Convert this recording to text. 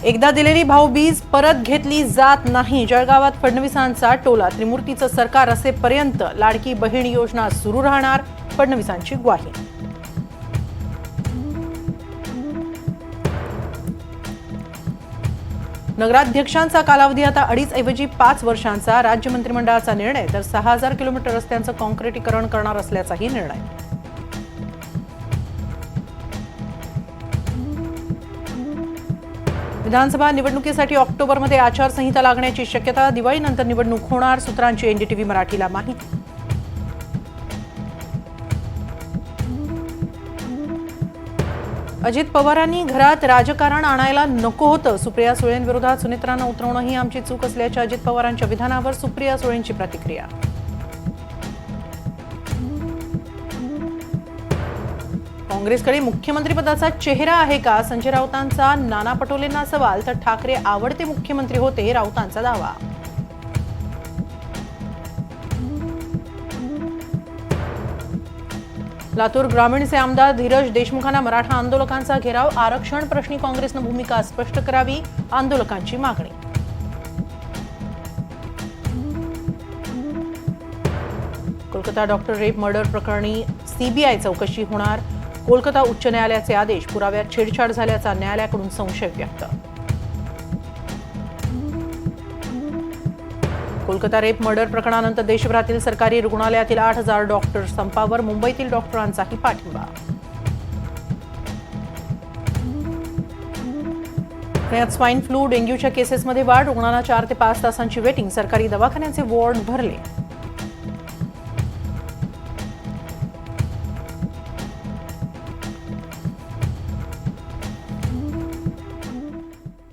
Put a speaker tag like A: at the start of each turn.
A: एकदा दिलेली भाऊबीज परत घेतली जात नाही. जळगावात फडणवीसांचा टोला. त्रिमूर्तीचं सरकार असेपर्यंत लाडकी बहीण योजना सुरू राहणार, फडणवीसांची ग्वाही. नगराध्यक्षांचा कालावधी आता 2.5 ऐवजी 5 वर्षांचा. राज्य मंत्रिमंडळाचा निर्णय. तर 6000 किलोमीटर रस्त्यांचं काँक्रिटीकरण करणार असल्याचाही निर्णय. विधानसभा निवडणुकीसाठी ऑक्टोबरमध्ये आचारसंहिता लागण्याची शक्यता. दिवाळीनंतर निवडणूक होणार, सूत्रांची एनडीटीव्ही मराठीला माहिती. अजित पवारांनी घरात राजकारण आणायला नको होतं. सुप्रिया सुळेंविरोधात सुनेत्रांना उतरवणं ही आमची चूक असल्याच्या अजित पवारांच्या विधानावर सुप्रिया सुळेंची प्रतिक्रिया. काँग्रेसकडे मुख्यमंत्रीपदाचा चेहरा आहे का? संजय राऊतांचा नाना पटोलेंना सवाल. तर ठाकरे आवडते मुख्यमंत्री होते, राऊतांचा दावा. लातूर ग्रामीणचे आमदार धीरज देशमुखांना मराठा आंदोलकांचा घेराव. आरक्षण प्रश्नी काँग्रेसनं भूमिका स्पष्ट करावी, आंदोलकांची मागणी. कोलकाता डॉक्टर रेप मर्डर प्रकरणी सीबीआय चौकशी होणार. कोलकाता उच्च न्यायालयाचे आदेश. पुराव्यात छेडछाड झाल्याचा न्यायालयाकडून संशय व्यक्त. कोलकाता रेप मर्डर प्रकरणानंतर देशभरातील सरकारी रुग्णालयातील 8000 डॉक्टर संपावर. मुंबईतील डॉक्टरांचाही पाठिंबा. पुण्यात स्वाईन फ्लू, डेंग्यूच्या केसेसमध्ये वाढ. रुग्णांना 4 ते 5 तासांची वेटिंग. सरकारी दवाखान्यांचे वॉर्ड भरले.